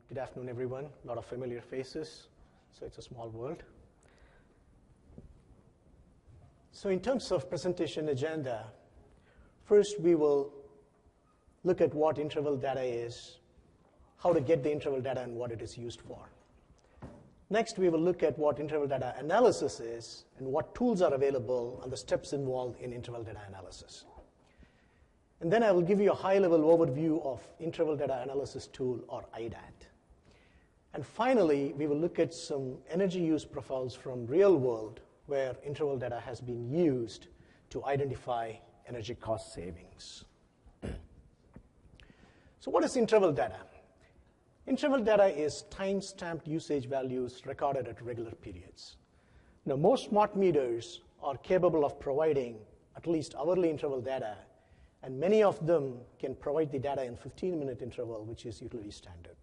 Good afternoon, everyone. A lot of familiar faces, so it's a small world. So in terms of presentation agenda, first we will look at what interval data is, how to get the interval data and what it is used for. Next, we will look at what interval data analysis is and what tools are available and the steps involved in interval data analysis. And then I will give you a high-level overview of interval data analysis tool, or IDAT. And finally, we will look at some energy use profiles from real world where interval data has been used to identify energy cost savings. So what is interval data? Interval data is time-stamped usage values recorded at regular periods. Now, most smart meters are capable of providing at least hourly interval data, and many of them can provide the data in 15-minute interval, which is utility standard.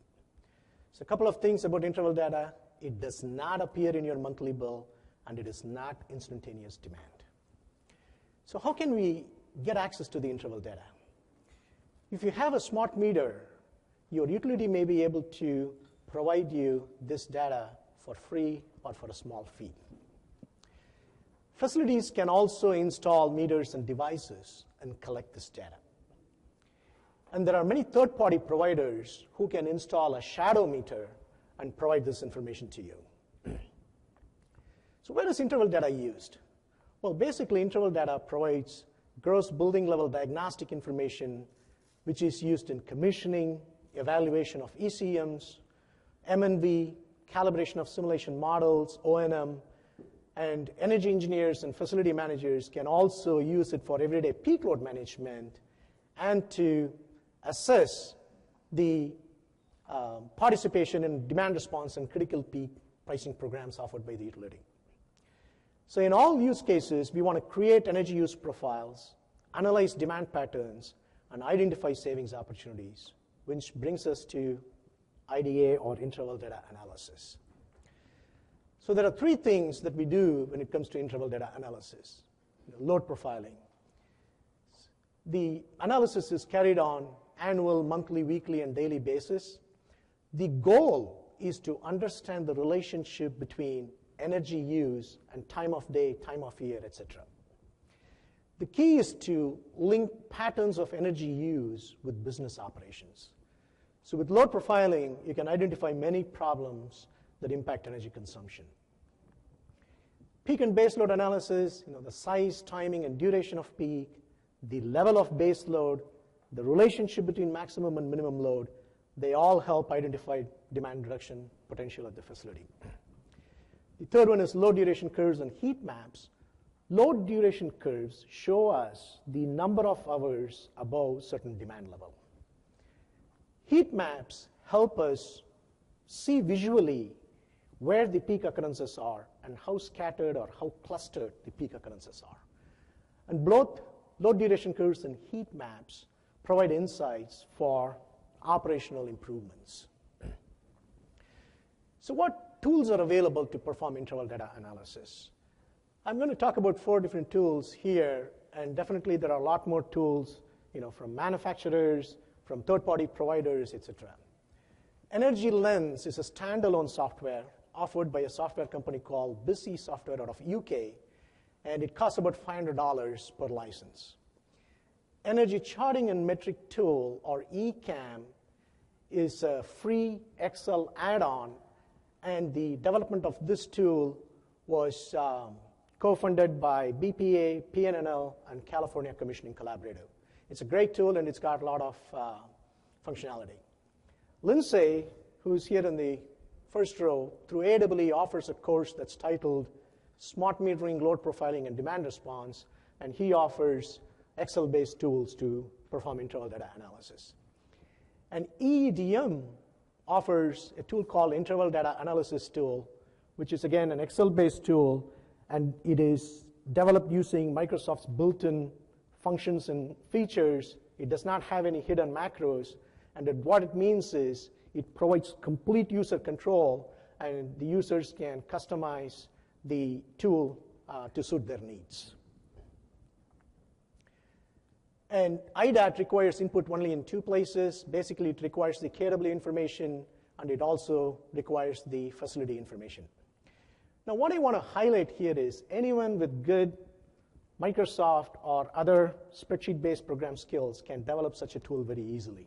So a couple of things about interval data. It does not appear in your monthly bill, and it is not instantaneous demand. So how can we get access to the interval data? If you have a smart meter, your utility may be able to provide you this data for free or for a small fee. Facilities can also install meters and devices and collect this data. And there are many third-party providers who can install a shadow meter and provide this information to you. So where is interval data used? Well, basically, interval data provides gross building level diagnostic information, which is used in commissioning, evaluation of ECMs, M&V, calibration of simulation models, O&M, and energy engineers and facility managers can also use it for everyday peak load management and to assess the participation in demand response and critical peak pricing programs offered by the utility. So in all use cases, we want to create energy use profiles, analyze demand patterns, and identify savings opportunities, which brings us to IDA, or interval data analysis. So there are three things that we do when it comes to interval data analysis. Load profiling. The analysis is carried on annual, monthly, weekly, and daily basis. The goal is to understand the relationship between energy use and time of day, time of year, etc. The key is to link patterns of energy use with business operations. So with load profiling, you can identify many problems that impact energy consumption. Peak and base load analysis, the size, timing, and duration of peak, the level of base load, the relationship between maximum and minimum load, they all help identify demand reduction potential at the facility. The third one is load duration curves and heat maps. Load duration curves show us the number of hours above certain demand level. Heat maps help us see visually where the peak occurrences are and how scattered or how clustered the peak occurrences are. And both load duration curves and heat maps provide insights for operational improvements. So what tools are available to perform interval data analysis? I'm going to talk about 4 different tools here, and definitely there are a lot more tools from manufacturers, from third-party providers, etc. Energy Lens is a standalone software offered by a software company called Busy Software out of UK, and it costs about $500 per license. Energy Charting and Metric Tool, or ECAM, is a free Excel add-on, and the development of this tool was co-funded by BPA, PNNL, and California Commissioning Collaborative. It's a great tool, and it's got a lot of functionality. Lindsay, who's here in the first row, through AEE offers a course that's titled Smart Metering, Load Profiling, and Demand Response, and he offers Excel-based tools to perform interval data analysis. And EEDM offers a tool called Interval Data Analysis Tool, which is, again, an Excel-based tool, and it is developed using Microsoft's built-in functions and features. It does not have any hidden macros, and what it means is it provides complete user control, and the users can customize the tool to suit their needs. And IDAT requires input only in 2 places. Basically, it requires the KW information and it also requires the facility information. Now, what I want to highlight here is anyone with good Microsoft or other spreadsheet-based program skills can develop such a tool very easily.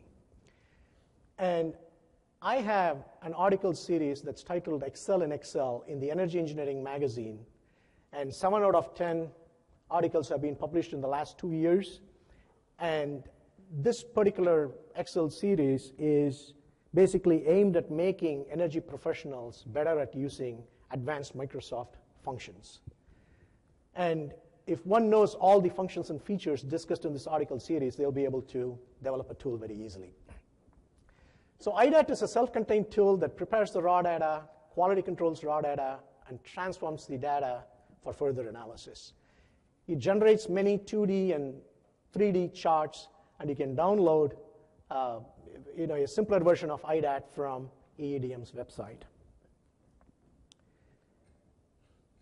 And I have an article series that's titled Excel in Excel in the Energy Engineering magazine, and 7 out of 10 articles have been published in the last 2 years. And this particular Excel series is basically aimed at making energy professionals better at using advanced Microsoft functions. And if one knows all the functions and features discussed in this article series, they'll be able to develop a tool very easily. So IDAT is a self-contained tool that prepares the raw data, quality controls raw data, and transforms the data for further analysis. It generates many 2D and 3D charts, and you can download a simpler version of IDAT from EEDM's website.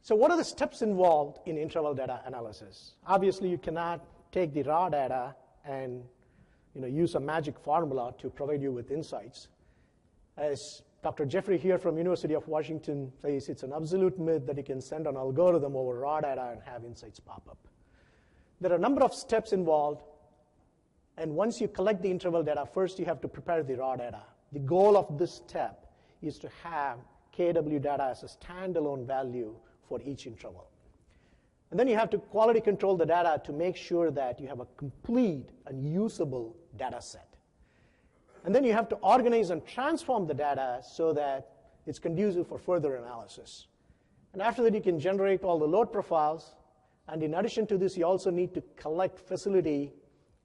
So what are the steps involved in interval data analysis? Obviously, you cannot take the raw data and use a magic formula to provide you with insights. As Dr. Jeffrey here from University of Washington says, it's an absolute myth that you can send an algorithm over raw data and have insights pop up. There are a number of steps involved, and once you collect the interval data, first you have to prepare the raw data. The goal of this step is to have KW data as a standalone value for each interval. And then you have to quality control the data to make sure that you have a complete and usable data set. And then you have to organize and transform the data so that it's conducive for further analysis. And after that, you can generate all the load profiles. And in addition to this, you also need to collect facility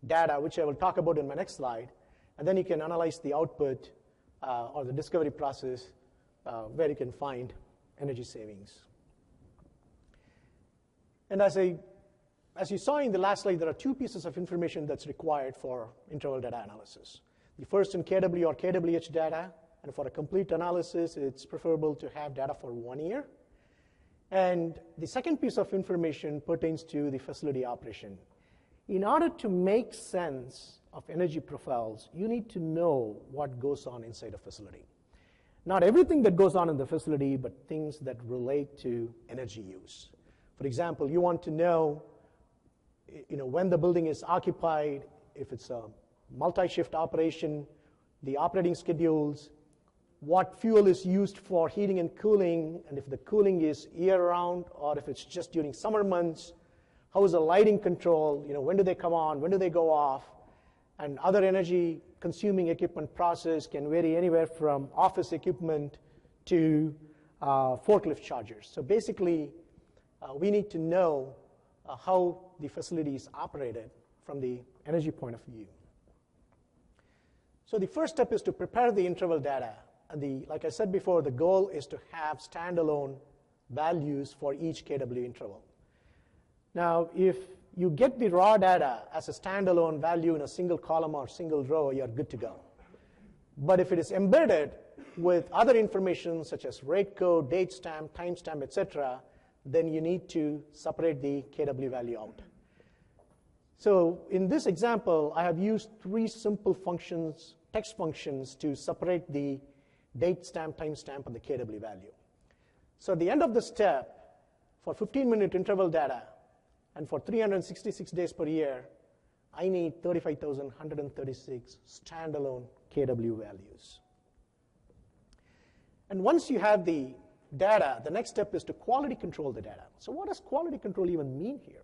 data, which I will talk about in my next slide. And then you can analyze the output or the discovery process where you can find energy savings. And as you saw in the last slide, there are 2 pieces of information that's required for interval data analysis. The first in KW or KWH data, and for a complete analysis, it's preferable to have data for 1 year. And the second piece of information pertains to the facility operation. In order to make sense of energy profiles, you need to know what goes on inside a facility. Not everything that goes on in the facility, but things that relate to energy use. For example, you want to know, when the building is occupied, if it's a multi-shift operation, the operating schedules, what fuel is used for heating and cooling, and if the cooling is year-round or if it's just during summer months, how is the lighting control, when do they come on, when do they go off, and other energy-consuming equipment process can vary anywhere from office equipment to forklift chargers. So basically, we need to know how the facility is operated from the energy point of view. So the first step is to prepare the interval data. And like I said before, the goal is to have standalone values for each KW interval. Now, if you get the raw data as a standalone value in a single column or single row, you're good to go. But if it is embedded with other information such as rate code, date stamp, time stamp, etc., then you need to separate the KW value out. So in this example, I have used 3 simple functions, text functions, to separate the date stamp, time stamp, and the KW value. So at the end of the step, for 15-minute interval data, and for 366 days per year, I need 35,136 standalone KW values. And once you have the data, the next step is to quality control the data. So what does quality control even mean here?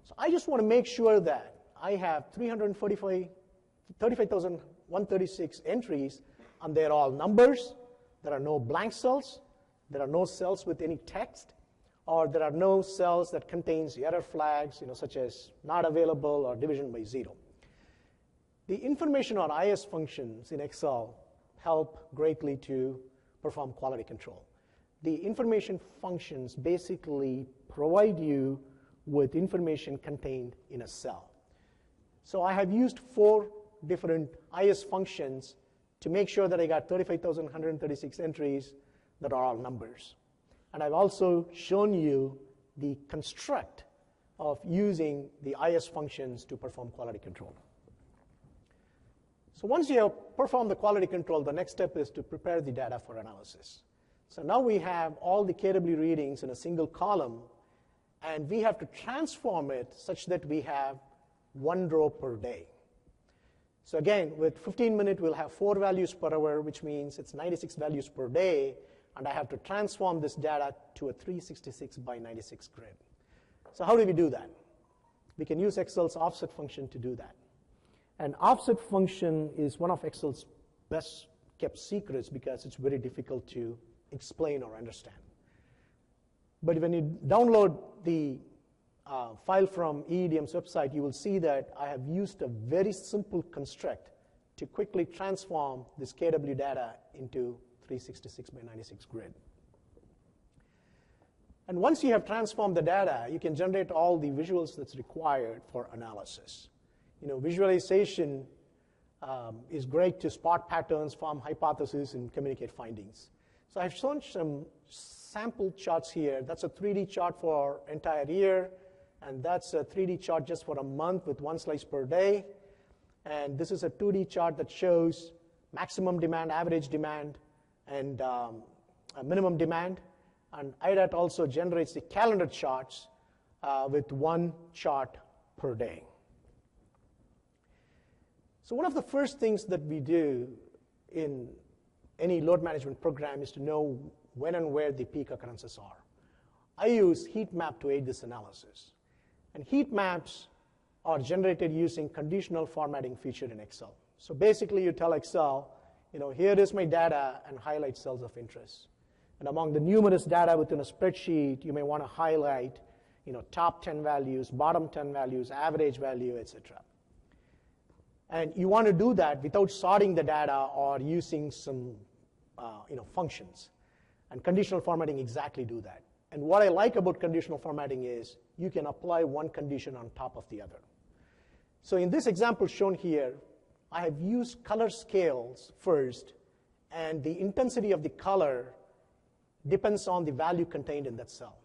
So I just want to make sure that I have 35,136 entries, and they're all numbers. There are no blank cells. There are no cells with any text, or there are no cells that contains error flags, such as not available or division by 0. The information on IS functions in Excel help greatly to perform quality control. The information functions basically provide you with information contained in a cell. So I have used 4 different IS functions to make sure that I got 35,136 entries that are all numbers. And I've also shown you the construct of using the IS functions to perform quality control. So once you have performed the quality control, the next step is to prepare the data for analysis. So now we have all the KW readings in a single column, and we have to transform it such that we have one row per day. So again, with 15 minutes, we'll have 4 values per hour, which means it's 96 values per day, and I have to transform this data to a 366 by 96 grid. So how do we do that? We can use Excel's offset function to do that. An offset function is one of Excel's best kept secrets because it's very difficult to explain or understand. But when you download the file from EEDM's website, you will see that I have used a very simple construct to quickly transform this KW data into 366 by 96 grid. And once you have transformed the data, you can generate all the visuals that's required for analysis. Visualization is great to spot patterns, form hypotheses, and communicate findings. So I've shown some sample charts here. That's a 3D chart for entire year, and that's a 3D chart just for a month with 1 slice per day. And this is a 2D chart that shows maximum demand, average demand, and minimum demand. And IDAT also generates the calendar charts with 1 chart per day. So one of the first things that we do in any load management program is to know when and where the peak occurrences are. I use heat map to aid this analysis. And heat maps are generated using conditional formatting feature in Excel. So basically you tell Excel, here is my data, and highlight cells of interest. And among the numerous data within a spreadsheet, you may want to highlight top 10 values, bottom 10 values, average value, etc. And you want to do that without sorting the data or using some functions. And conditional formatting exactly do that. And what I like about conditional formatting is you can apply one condition on top of the other. So in this example shown here, I have used color scales first, and the intensity of the color depends on the value contained in that cell.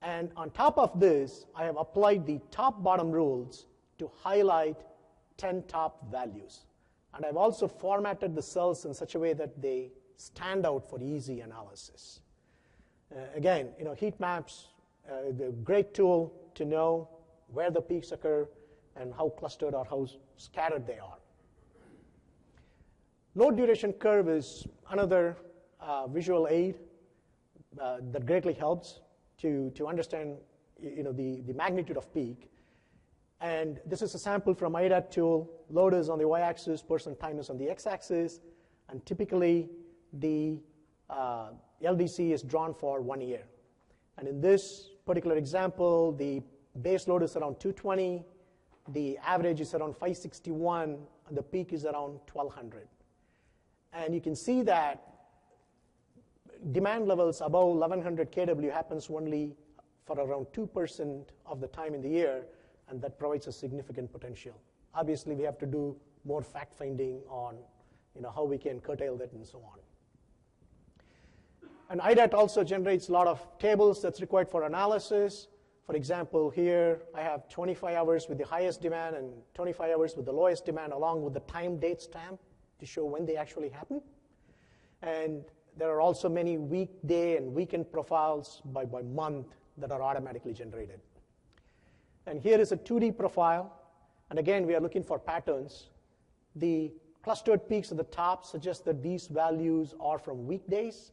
And on top of this, I have applied the top-bottom rules to highlight 10 top values. And I've also formatted the cells in such a way that they stand out for easy analysis. Again, heat maps, the great tool to know where the peaks occur and how clustered or how scattered they are. Load duration curve is another visual aid that greatly helps to understand the magnitude of peak. And this is a sample from IDAT tool. Load is on the y-axis, percent time is on the x-axis, and typically the LDC is drawn for 1 year. And in this particular example, the base load is around 220, the average is around 561, and the peak is around 1200. And you can see that demand levels above 1100 kW happens only for around 2% of the time in the year, and that provides a significant potential. Obviously, we have to do more fact-finding on how we can curtail that and so on. And IDAT also generates a lot of tables that's required for analysis. For example, here I have 25 hours with the highest demand and 25 hours with the lowest demand, along with the time date stamp to show when they actually happen. And there are also many weekday and weekend profiles by month that are automatically generated. And here is a 2D profile. And again, we are looking for patterns. The clustered peaks at the top suggest that these values are from weekdays,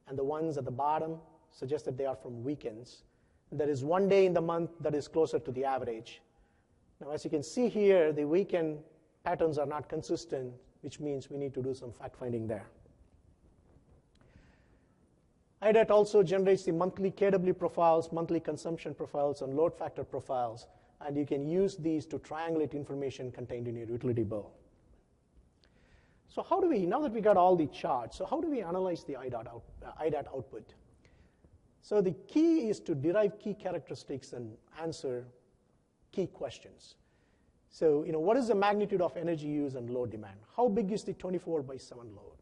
and the ones at the bottom suggest that they are from weekends. And there is 1 day in the month that is closer to the average. Now, as you can see here, the weekend patterns are not consistent, which means we need to do some fact-finding there. IDAT also generates the monthly KW profiles, monthly consumption profiles, and load factor profiles, and you can use these to triangulate information contained in your utility bill. So how do we, now that we got all the charts, so how do we analyze the IDAT output? So the key is to derive key characteristics and answer key questions. So, what is the magnitude of energy use and load demand? How big is the 24/7 load?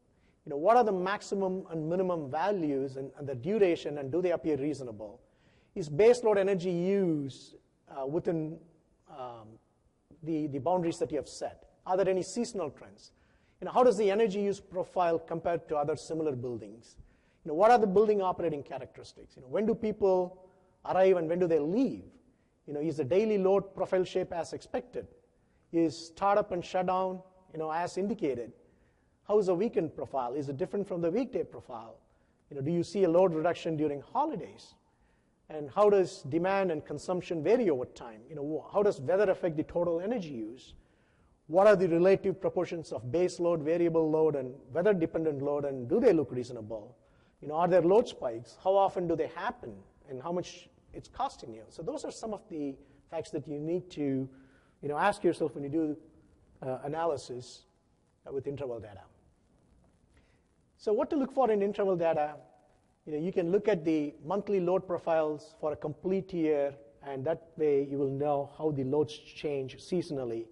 What are the maximum and minimum values and the duration, and do they appear reasonable? Is base load energy use within the boundaries that you have set? Are there any seasonal trends? How does the energy use profile compare to other similar buildings? What are the building operating characteristics? When do people arrive and when do they leave? Is the daily load profile shape as expected? Is startup and shutdown, as indicated? How is the weekend profile? Is it different from the weekday profile? Do you see a load reduction during holidays? And how does demand and consumption vary over time? How does weather affect the total energy use? What are the relative proportions of base load, variable load, and weather-dependent load, and do they look reasonable? Are there load spikes? How often do they happen? And how much it's costing you? So those are some of the facts that you need to ask yourself when you do analysis with interval data. So what to look for in interval data? You can look at the monthly load profiles for a complete year, and that way you will know how the loads change seasonally.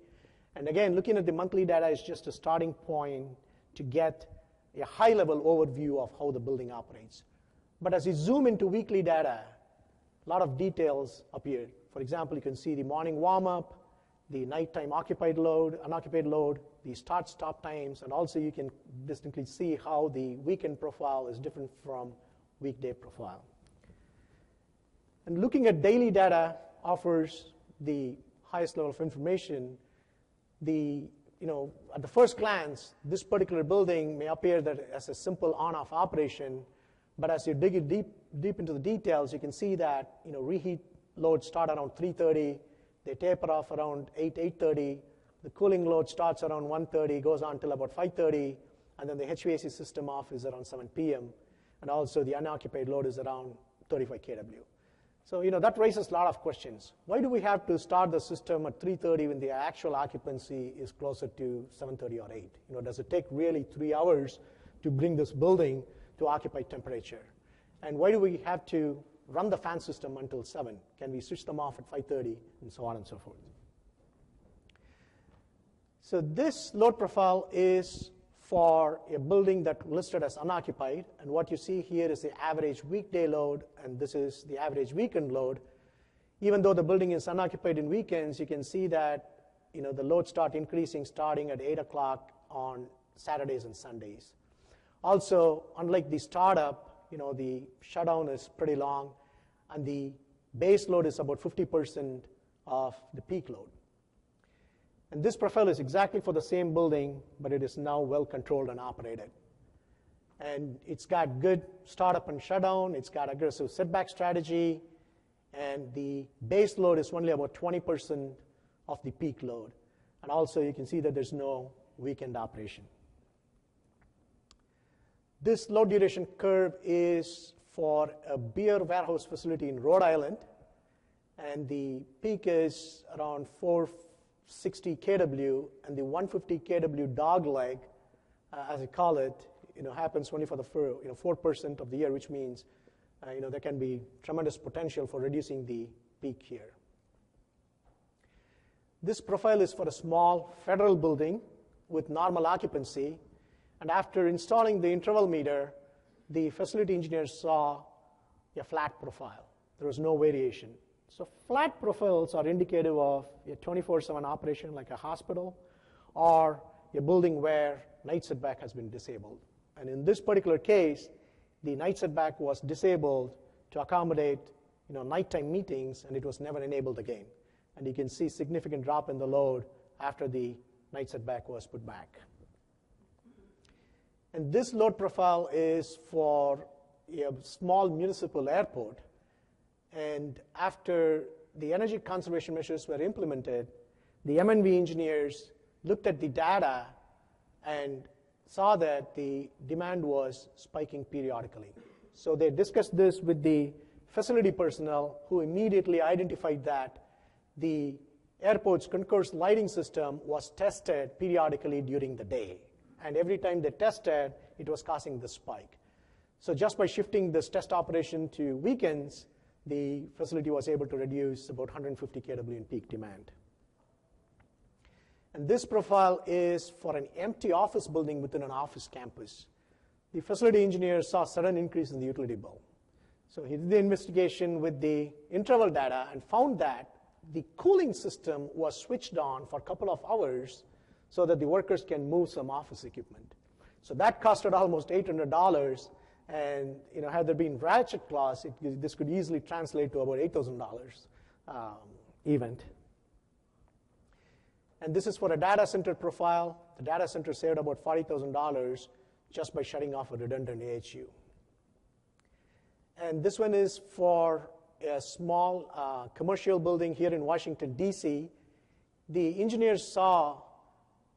And again, looking at the monthly data is just a starting point to get a high-level overview of how the building operates. But as you zoom into weekly data, a lot of details appear. For example, you can see the morning warm-up, the nighttime occupied load, unoccupied load, the start-stop times, and also you can distinctly see how the weekend profile is different from weekday profile. And looking at daily data offers the highest level of information. At the first glance, this particular building may appear that as a simple on-off operation, but as you dig it deep into the details, you can see that reheat loads start around 3:30, they taper off around 8:30. The cooling load starts around 1:30, goes on till about 5:30, and then the HVAC system off is around 7 p.m. And also the unoccupied load is around 35 kW. So that raises a lot of questions. Why do we have to start the system at 3:30 when the actual occupancy is closer to 7:30 or 8? Does it take really 3 hours to bring this building to occupied temperature? And why do we have to run the fan system until 7? Can we switch them off at 5:30, and so on and so forth? So this load profile is for a building that listed as unoccupied, and what you see here is the average weekday load, and this is the average weekend load. Even though the building is unoccupied in weekends, you can see that the loads start increasing starting at 8 o'clock on Saturdays and Sundays. Also, unlike the startup, the shutdown is pretty long, and the base load is about 50% of the peak load. And this profile is exactly for the same building, but it is now well controlled and operated. And it's got good startup and shutdown, it's got aggressive setback strategy, and the base load is only about 20% of the peak load. And also you can see that there's no weekend operation. This load duration curve is for a beer warehouse facility in Rhode Island, and the peak is around 460 kW, and the 150 kW dog leg, as I call it, happens only for the 4% of the year, which means there can be tremendous potential for reducing the peak here. This profile is for a small federal building with normal occupancy, and after installing the interval meter, the facility engineers saw a flat profile. There was no variation. So flat profiles are indicative of a 24/7 operation like a hospital or a building where night setback has been disabled. And in this particular case, the night setback was disabled to accommodate nighttime meetings, and it was never enabled again. And you can see significant drop in the load after the night setback was put back. And this load profile is for a small municipal airport. And after the energy conservation measures were implemented, the M&V engineers looked at the data and saw that the demand was spiking periodically. So they discussed this with the facility personnel, who immediately identified that the airport's concourse lighting system was tested periodically during the day. And every time they tested, it was causing the spike. So just by shifting this test operation to weekends, the facility was able to reduce about 150 kW in peak demand. And this profile is for an empty office building within an office campus. The facility engineer saw a sudden increase in the utility bill. So he did the investigation with the interval data and found that the cooling system was switched on for a couple of hours so that the workers can move some office equipment. So that costed almost $800, and had there been ratchet clause, this could easily translate to about $8,000 event. And this is for a data center profile. The data center saved about $40,000 just by shutting off a redundant AHU. And this one is for a small commercial building here in Washington, D.C. The engineers saw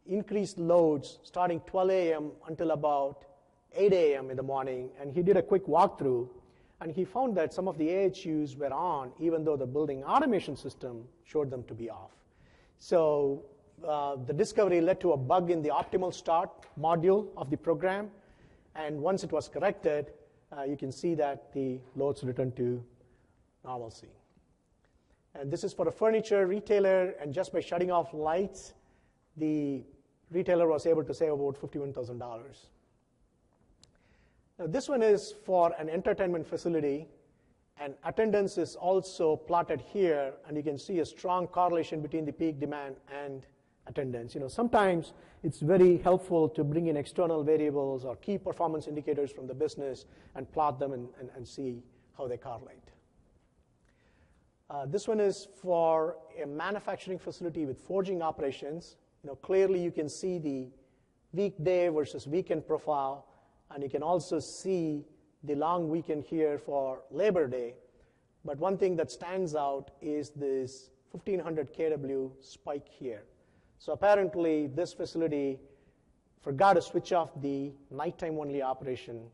increased loads starting 12 a.m. until about 8 a.m. in the morning, and he did a quick walkthrough, and he found that some of the AHUs were on, even though the building automation system showed them to be off. So the discovery led to a bug in the optimal start module of the program, and once it was corrected, you can see that the loads returned to normalcy. And this is for a furniture retailer, and just by shutting off lights, the retailer was able to save about $51,000. Now, this one is for an entertainment facility, and attendance is also plotted here, and you can see a strong correlation between the peak demand and attendance. Sometimes it's very helpful to bring in external variables or key performance indicators from the business and plot them and see how they correlate. This one is for a manufacturing facility with forging operations. Clearly you can see the weekday versus weekend profile, and you can also see the long weekend here for Labor Day. But one thing that stands out is this 1500 kW spike here. So apparently this facility forgot to switch off the nighttime only operation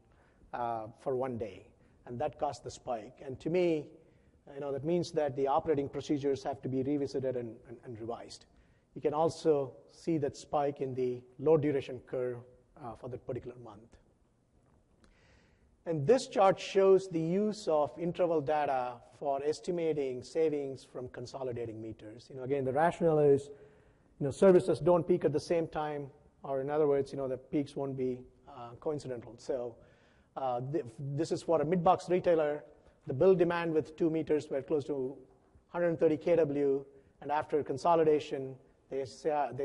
for one day, and that caused the spike. And to me, that means that the operating procedures have to be revisited and revised. You can also see that spike in the load duration curve for that particular month. And this chart shows the use of interval data for estimating savings from consolidating meters. Again, the rationale is, services don't peak at the same time, or in other words, the peaks won't be coincidental. So this is for a mid-box retailer. The bill demand with 2 meters were close to 130 kW, and after consolidation, they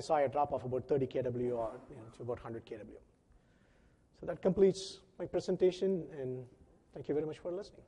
saw a drop of about 30 kW or to about 100 kW. So that completes my presentation, and thank you very much for listening.